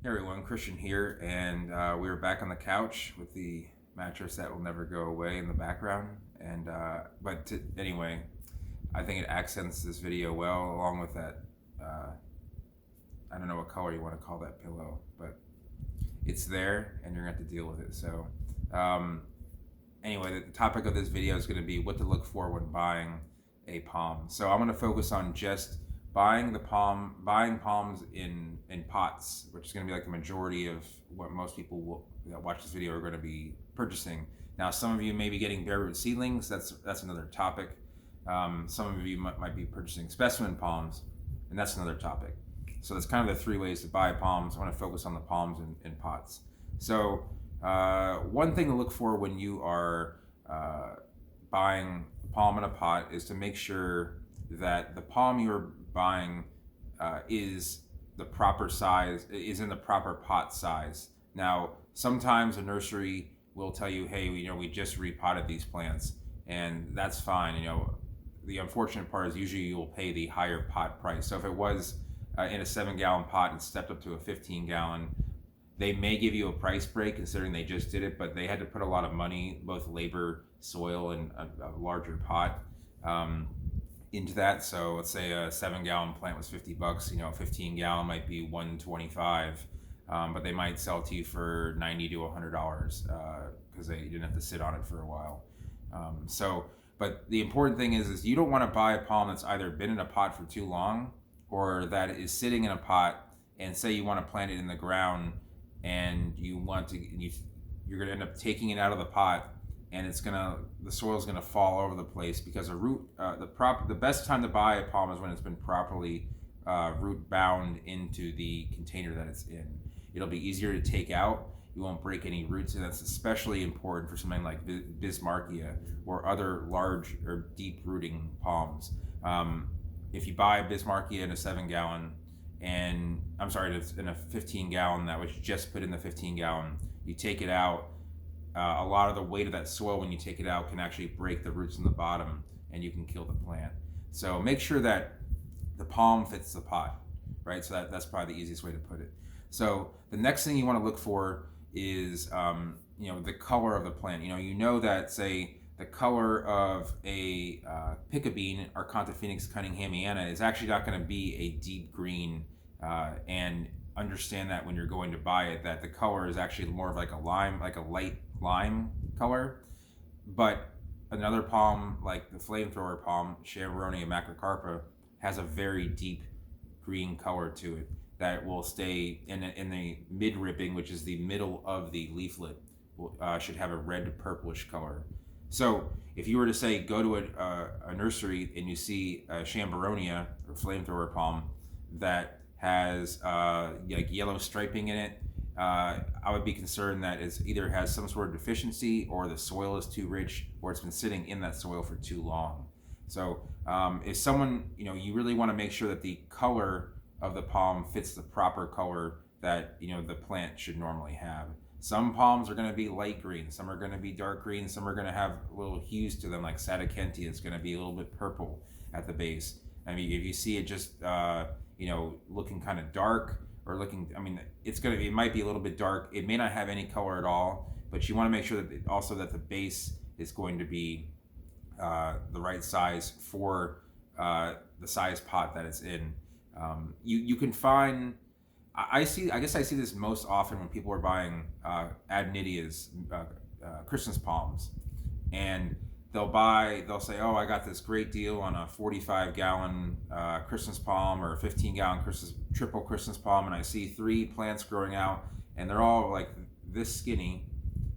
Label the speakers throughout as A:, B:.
A: Hey everyone, Christian here, and we are back on the couch with the mattress that will never go away in the background. And anyway, I think it accents this video well, along with that. I don't know what color you want to call that pillow, but it's there, and you're gonna have to deal with it. So, anyway, the topic of this video is going to be what to look for when buying a palm. So I'm going to focus on just buying palms in pots, which is going to be like the majority of what most people that watch this video are going to be purchasing. Now, some of you may be getting bare root seedlings. That's another topic. Some of you might be purchasing specimen palms, and that's another topic. So that's kind of the three ways to buy palms. I want to focus on the palms in pots. So one thing to look for when you are buying a palm in a pot is to make sure that the palm you're buying is the proper size, is in the proper pot size. Now, sometimes a nursery will tell you, hey, we just repotted these plants, and that's fine. The unfortunate part is usually you will pay the higher pot price. So if it was in a 7-gallon pot and stepped up to a 15-gallon, they may give you a price break considering they just did it, but they had to put a lot of money, both labor, soil, and a larger pot into that. So let's say a 7-gallon plant was $50. A 15-gallon might be $125, but they might sell to you for $90 to $100 because they didn't have to sit on it for a while. But the important thing is you don't want to buy a palm that's either been in a pot for too long or that is sitting in a pot, and say you want to plant it in the ground and you're going to end up taking it out of the pot, and the soil's gonna fall over the place because the best time to buy a palm is when it's been properly root bound into the container that it's in. It'll be easier to take out. You won't break any roots, and that's especially important for something like Bismarckia or other large or deep rooting palms. If you buy a Bismarckia in a 7-gallon, in a 15-gallon that was just put in the 15-gallon, you take it out, a lot of the weight of that soil when you take it out can actually break the roots in the bottom, and you can kill the plant. So make sure that the palm fits the pot, right? So that's probably the easiest way to put it. So the next thing you want to look for is the color of the plant. That, say, the color of a pica-bean or Phoenix Cunninghamiana is actually not going to be a deep green, and understand that when you're going to buy it, that the color is actually more of like a light lime color. But another palm, like the flamethrower palm, Chamberonia macrocarpa, has a very deep green color to it that will stay in the mid-ripping, which is the middle of the leaflet, should have a red purplish color. So if you were to say go to a nursery and you see a Chamberonia or flamethrower palm that has like yellow striping in it, I would be concerned that it either has some sort of deficiency, or the soil is too rich, or it's been sitting in that soil for too long. So if someone, you really want to make sure that the color of the palm fits the proper color that the plant should normally have. Some palms are going to be light green, some are going to be dark green, some are going to have little hues to them, like Sadakentia is going to be a little bit purple at the base. I mean, if you see it just looking kind of dark, or it might be a little bit dark. It may not have any color at all, but you want to make sure that the base is going to be the right size for the size pot that it's in. You can find, I guess I see this most often when people are buying Adnidias, Christmas palms, and they'll say, oh, I got this great deal on a 45-gallon Christmas palm, or a 15-gallon triple Christmas palm, and I see 3 plants growing out, and they're all like this skinny,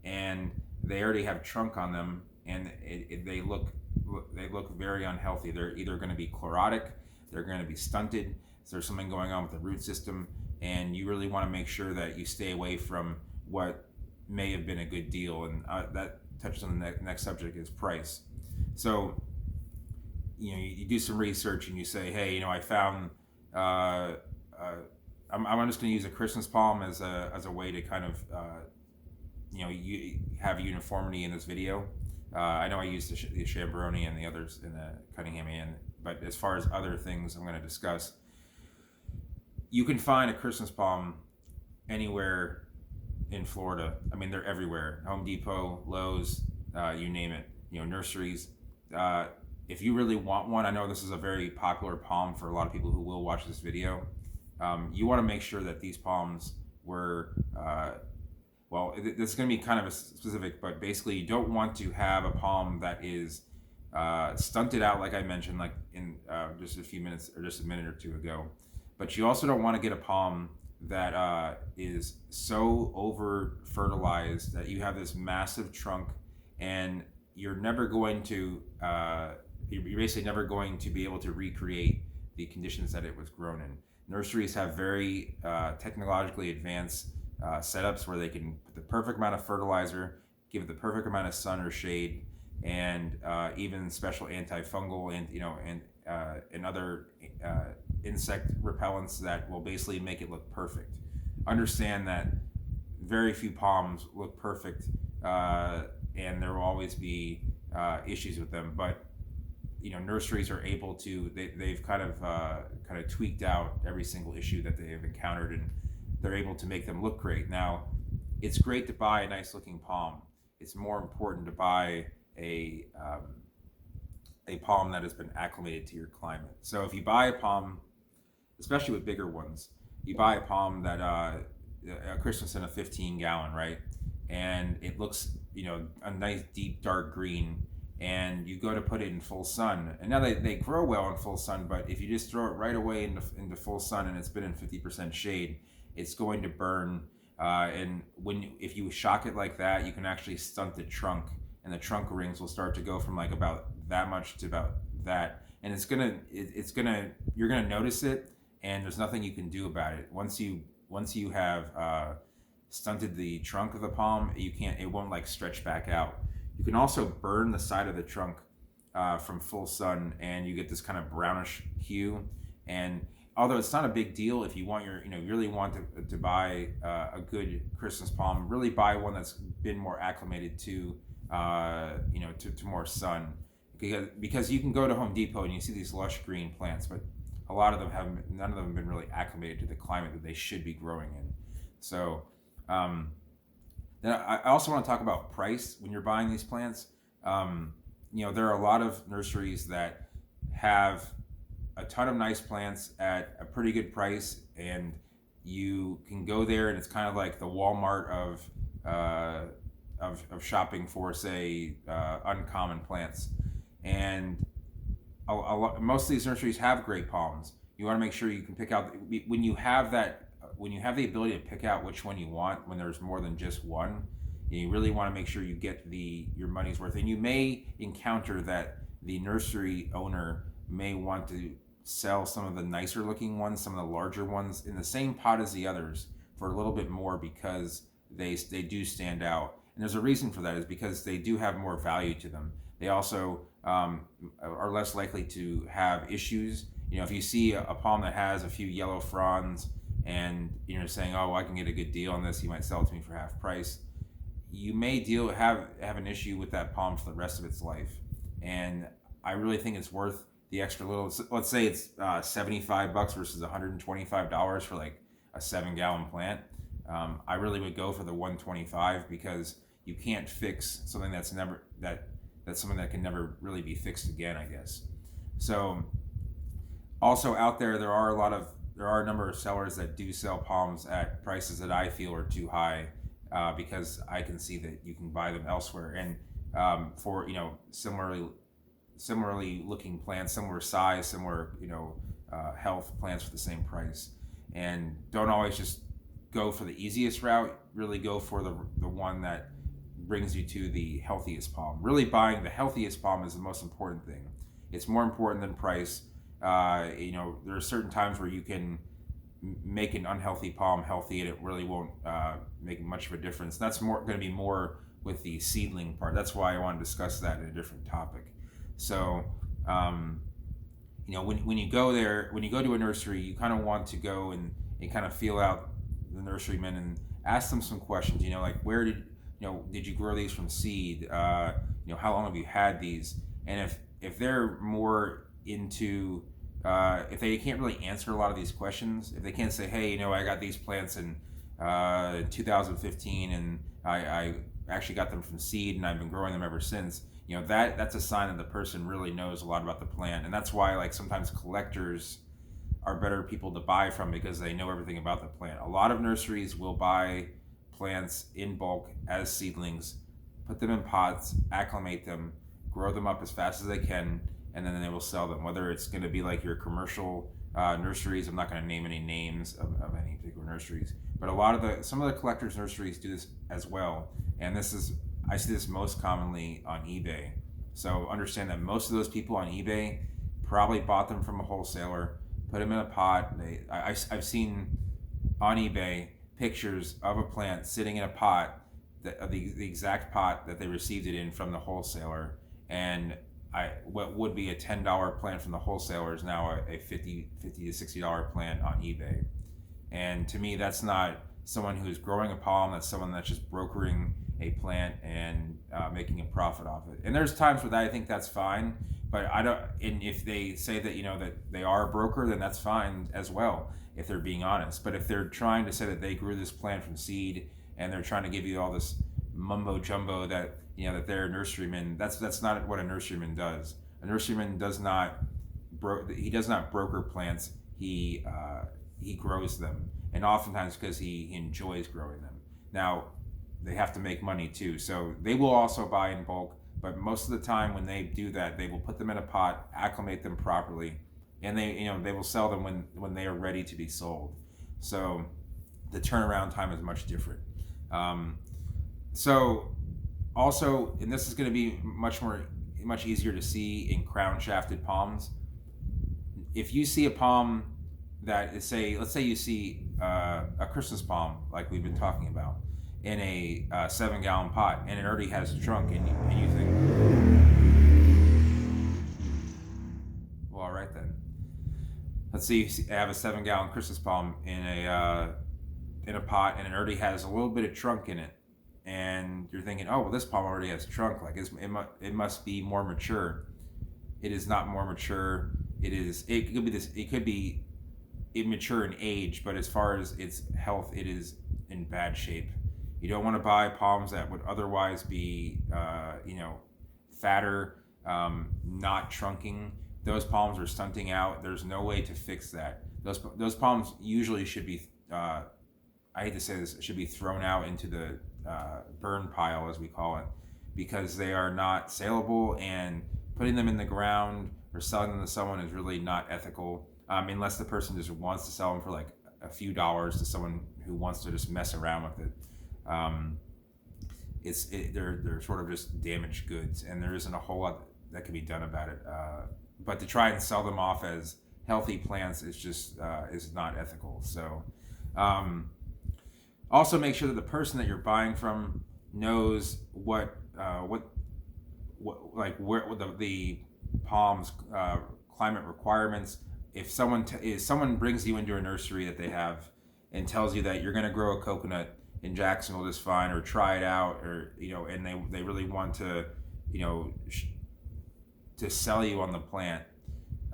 A: and they already have trunk on them, and they look very unhealthy. They're either going to be chlorotic, they're going to be stunted, so there's something going on with the root system, and you really want to make sure that you stay away from what may have been a good deal, and that touches on the next subject, is price. So you do some research and you say, hey, I found I'm just going to use a Christmas palm as a way to kind of you have uniformity in this video. I know I used the Chamberonia and the others in the Cunninghamian, but as far as other things I'm going to discuss, you can find a Christmas palm anywhere in Florida. I mean, they're everywhere. Home Depot, Lowe's, you name it. Nurseries. Uh, if you really want one, I know this is a very popular palm for a lot of people who will watch this video. You want to make sure that these palms were, this is going to be kind of a specific, but basically you don't want to have a palm that is stunted out, like I mentioned, like in just a few minutes or just a minute or two ago. But you also don't want to get a palm that is so over fertilized that you have this massive trunk, and you're never going to, you're basically never going to be able to recreate the conditions that it was grown in. Nurseries have very technologically advanced setups where they can put the perfect amount of fertilizer, give it the perfect amount of sun or shade, and even special antifungal and other insect repellents that will basically make it look perfect. Understand that very few palms look perfect, and there will always be issues with them. But nurseries are able to. They've kind of tweaked out every single issue that they have encountered, and they're able to make them look great. Now, it's great to buy a nice looking palm. It's more important to buy a palm that has been acclimated to your climate. So if you buy a palm, especially with bigger ones, you buy a palm that a Christmas in a 15-gallon, right? And it looks, a nice deep dark green, and you go to put it in full sun. And now they grow well in full sun, but if you just throw it right away into full sun and it's been in 50% shade, it's going to burn. And if you shock it like that, you can actually stunt the trunk, and the trunk rings will start to go from like about that much to about that, and you're gonna notice it, and there's nothing you can do about it. Once you have stunted the trunk of the palm, it won't like stretch back out. You can also burn the side of the trunk from full sun, and you get this kind of brownish hue. And although it's not a big deal, if you want really want to buy a good Christmas palm, really buy one that's been more acclimated to to more sun, because you can go to Home Depot and you see these lush green plants, but none of them have been really acclimated to the climate that they should be growing in. So then I also want to talk about price when you're buying these plants. There are a lot of nurseries that have a ton of nice plants at a pretty good price, and you can go there and it's kind of like the Walmart of shopping for, say, uncommon plants. And most of these nurseries have great palms. You want to make sure you can pick out when you have the ability to pick out which one you want. When there's more than just one, you really want to make sure you get your money's worth. And you may encounter that the nursery owner may want to sell some of the nicer looking ones, some of the larger ones, in the same pot as the others for a little bit more, because they do stand out. And there's a reason for that, is because they do have more value to them. They also are less likely to have issues. If you see a palm that has a few yellow fronds and you're saying, oh, well, I can get a good deal on this, you might sell it to me for half price, you may have an issue with that palm for the rest of its life. And I really think it's worth the extra little. Let's say it's $75 versus $125 for like a 7-gallon plant. I really would go for the $125, because you can't fix something that's something that can never really be fixed again, I guess. So also out there are a number of sellers that do sell palms at prices that I feel are too high, because I can see that you can buy them elsewhere, and for similarly looking plants, similar size, similar health plants for the same price. And don't always just go for the easiest route. Really go for the one that brings you to the healthiest palm. Really buying the healthiest palm is the most important thing. It's more important than price. There are certain times where you can make an unhealthy palm healthy, and it really won't make much of a difference. That's going to be more with the seedling part. That's why I want to discuss that in a different topic. So, when you go to a nursery, you kind of want to go and kind of feel out the nurseryman and ask them some questions. Like, where did you grow these from seed? How long have you had these? And if they're more into, if they can't really answer a lot of these questions, if they can't say, hey, I got these plants and in 2015, and I actually got them from seed, and I've been growing them ever since. That's a sign that the person really knows a lot about the plant, and that's why like sometimes collectors are better people to buy from because they know everything about the plant. A lot of nurseries will buy plants in bulk as seedlings, put them in pots, acclimate them, grow them up as fast as they can, and then they will sell them. Whether it's going to be like your commercial nurseries, I'm not going to name any names of any particular nurseries, but some of the collectors nurseries do this as well. And I see this most commonly on eBay. So understand that most of those people on eBay probably bought them from a wholesaler, put them in a pot. I've seen on eBay pictures of a plant sitting in a pot, the exact pot that they received it in from the wholesaler, and what would be a $10 plant from the wholesaler is now a $50 to $60 plant on eBay. And to me, that's not someone who's growing a palm. That's someone that's just brokering a plant and making a profit off it. And there's times where I think that's fine, but I don't. And if they say that that they are a broker, then that's fine as well if they're being honest. But if they're trying to say that they grew this plant from seed and they're trying to give you all this mumbo jumbo that that they're a nurseryman, that's not what a nurseryman does. A nurseryman does not broker plants. He grows them, and oftentimes because he enjoys growing them. Now they have to make money too, so they will also buy in bulk, but most of the time when they do that, they will put them in a pot, acclimate them properly, and they will sell them when they are ready to be sold. So the turnaround time is much different. So also, and this is going to be much easier to see in crown shafted palms. If you see a palm that is, let's say you see a Christmas palm like we've been talking about in a 7-gallon pot, and it already has a trunk, and you think, well, all right then. Let's see, I have a 7-gallon Christmas palm in a pot, and it already has a little bit of trunk in it, and you're thinking, oh well, this palm already has trunk, like it must be more mature. It is not more mature. It could be immature in age, but as far as its health, it is in bad shape. You don't want to buy palms that would otherwise be fatter, not trunking. Those palms are stunting out. There's no way to fix that. Those palms usually should be, I hate to say this, should be thrown out into the burn pile, as we call it, because they are not saleable, and putting them in the ground or selling them to someone is really not ethical, unless the person just wants to sell them for like a few dollars to someone who wants to just mess around with it. They're sort of just damaged goods, and there isn't a whole lot that can be done about it. But to try and sell them off as healthy plants is just is not ethical. So also make sure that the person that you're buying from knows what the palm's climate requirements. If someone brings you into a nursery that they have and tells you that you're going to grow a coconut in Jacksonville just fine, or try it out, or and they really want to to sell you on the plant,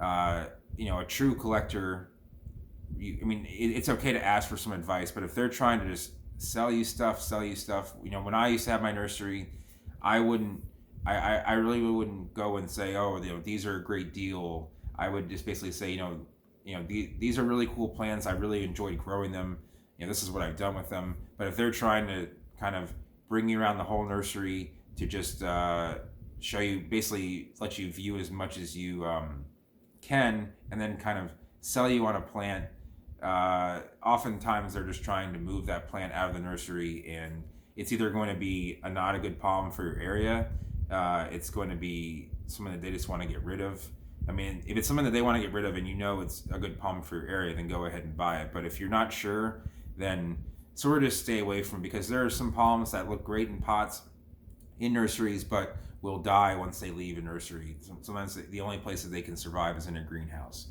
A: a true collector, it's okay to ask for some advice, but if they're trying to just sell you stuff, when I used to have my nursery, I really wouldn't go and say, oh, these are a great deal. I would just basically say, these are really cool plants. I really enjoyed growing them. This is what I've done with them. But if they're trying to kind of bring you around the whole nursery to just show you, basically let you view as much as you can, and then kind of sell you on a plant, oftentimes they're just trying to move that plant out of the nursery, and it's either going to be not a good palm for your area, it's going to be something that they just want to get rid of. If it's something that they want to get rid of and it's a good palm for your area, then go ahead and buy it. But if you're not sure, then sort of just stay away from it, because there are some palms that look great in pots in nurseries, but will die once they leave a nursery. Sometimes the only place that they can survive is in a greenhouse.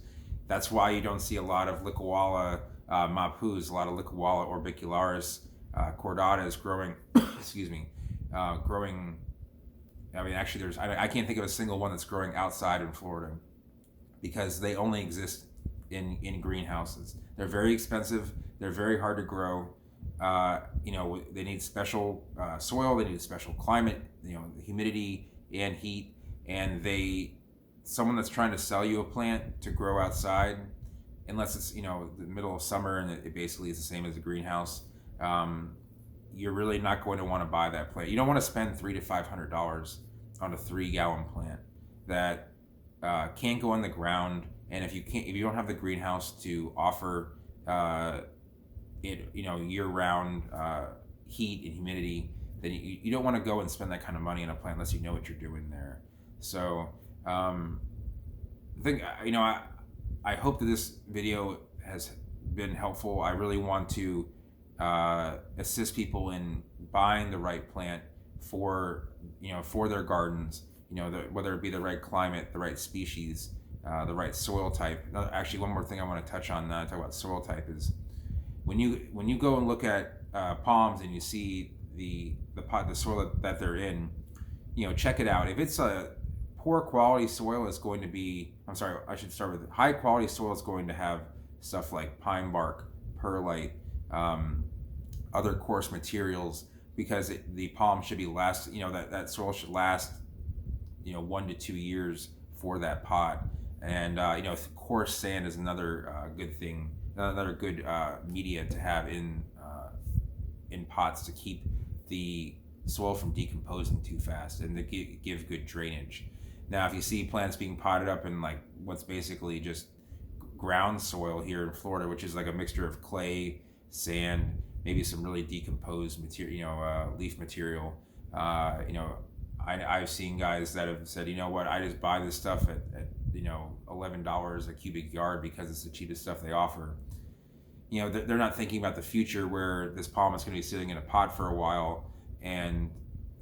A: That's why you don't see a lot of Licuala mapus, a lot of Licuala orbicularis cordatas growing, growing. Actually, I can't think of a single one that's growing outside in Florida, because they only exist in greenhouses. They're very expensive. They're very hard to grow. they need special soil, they need special climate, humidity and heat, and someone that's trying to sell you a plant to grow outside, unless it's the middle of summer and it basically is the same as a greenhouse, you're really not going to want to buy that plant. You don't want to spend $300 to $500 on a 3-gallon plant that can't go on the ground, and if you don't have the greenhouse to offer it year-round heat and humidity, then you don't want to go and spend that kind of money on a plant unless you know what you're doing there. So I think I hope that this video has been helpful. I really want to assist people in buying the right plant for their gardens, whether it be the right climate, the right species, the right soil type. Actually, one more thing I want to touch on, talk about soil type, is when you go and look at palms and you see the soil that they're in, check it out. If it's a poor quality soil, it's going to be, I should start with it. High quality soil is going to have stuff like pine bark, perlite, other coarse materials, because the palm should be that soil should last 1 to 2 years for that pot. And coarse sand is another good thing, another good media to have in pots to keep the soil from decomposing too fast and to give good drainage. Now, if you see plants being potted up in like what's basically just ground soil here in Florida, which is like a mixture of clay, sand, maybe some really decomposed material, leaf material, I've seen guys that have said, I just buy this stuff at $11 a cubic yard because it's the cheapest stuff they offer. They're not thinking about the future where this palm is going to be sitting in a pot for a while, and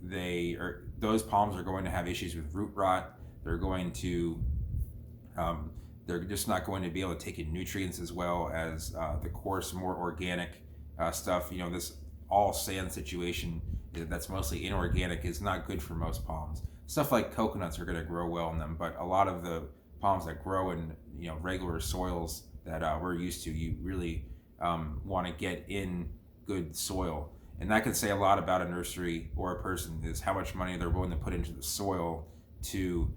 A: those palms are going to have issues with root rot. They're going to they're just not going to be able to take in nutrients as well as the coarse, more organic stuff. This all sand situation that's mostly inorganic is not good for most palms. Stuff like coconuts are going to grow well in them, but a lot of the palms that grow in regular soils that we're used to, you really want to get in good soil. And that can say a lot about a nursery or a person, is how much money they're willing to put into the soil to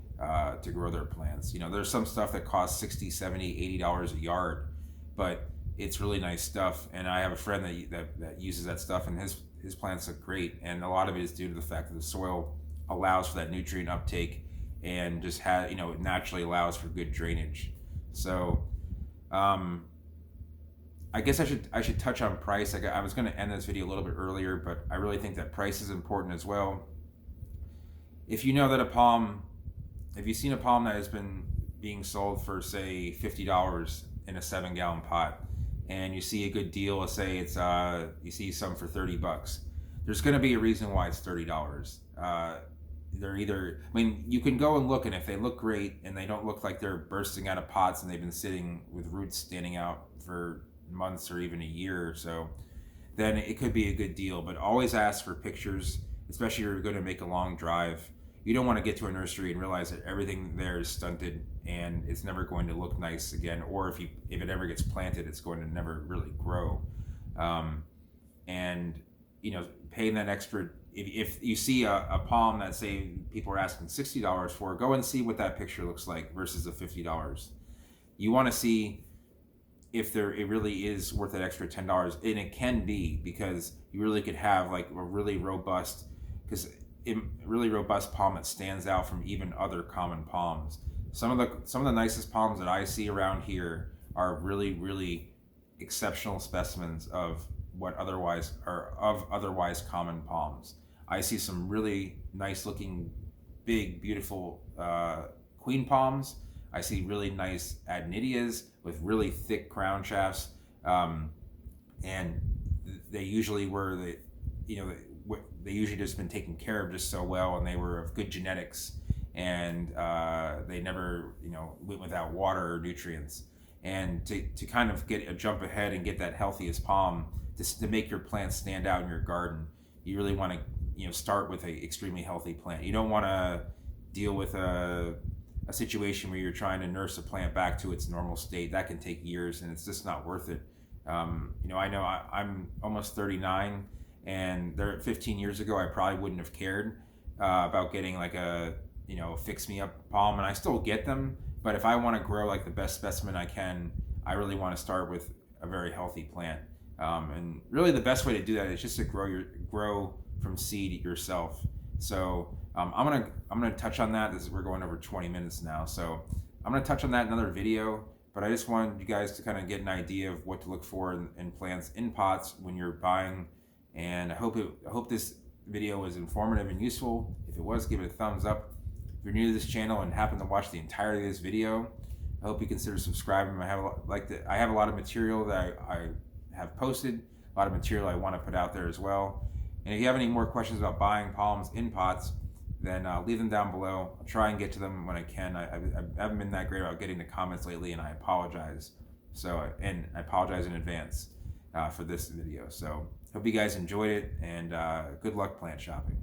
A: grow their plants. There's some stuff that costs $60, $70, $80 a yard, but it's really nice stuff. And I have a friend that uses that stuff, and his plants look great. And a lot of it is due to the fact that the soil allows for that nutrient uptake and just it naturally allows for good drainage. So I guess I should touch on price. I was going to end this video a little bit earlier, but I really think that price is important as well. If you know that if you've seen a palm that has been being sold for, say, $50 in a 7-gallon pot, and you see a good deal, let's say you see some for $30, there's going to be a reason why it's $30. They're either, you can go and look, and if they look great and they don't look like they're bursting out of pots and they've been sitting with roots standing out for months or even a year or so, then it could be a good deal. But always ask for pictures, especially if you're going to make a long drive. You don't want to get to a nursery and realize that everything there is stunted and it's never going to look nice again, or if it ever gets planted, it's going to never really grow. And paying that extra, if you see a palm that, say, people are asking $60 for, go and see what that picture looks like versus the $50. You want to see if it really is worth that extra $10, and it can be, because you really could have like a really robust palm that stands out from even other common palms. Some of the nicest palms that I see around here are really, really exceptional specimens of otherwise common palms. I see some really nice looking, big, beautiful queen palms. I see really nice adenidias with really thick crown shafts, and they usually they usually just been taken care of just so well, and they were of good genetics, and they never went without water or nutrients. And to kind of get a jump ahead and get that healthiest palm to make your plants stand out in your garden, you really want to start with a extremely healthy plant. You don't want to deal with a situation where you're trying to nurse a plant back to its normal state. That can take years, and it's just not worth it. I know I'm almost 39, and there 15 years ago I probably wouldn't have cared about getting like a fix me up palm, and I still get them. But if I want to grow like the best specimen I can, I really want to start with a very healthy plant. And really, the best way to do that is just to grow from seed yourself. So I'm gonna touch on that. We're going over 20 minutes now, so I'm gonna touch on that in another video. But I just wanted you guys to kind of get an idea of what to look for in plants in pots when you're buying. And I hope this video was informative and useful. If it was, give it a thumbs up. If you're new to this channel and happen to watch the entirety of this video, I hope you consider subscribing. I have a lot of material that I have posted, a lot of material I want to put out there as well. And if you have any more questions about buying palms in pots, then leave them down below. I'll try and get to them when I can. I haven't been that great about getting the comments lately, and I apologize. And I apologize in advance for this video. So hope you guys enjoyed it, and good luck plant shopping.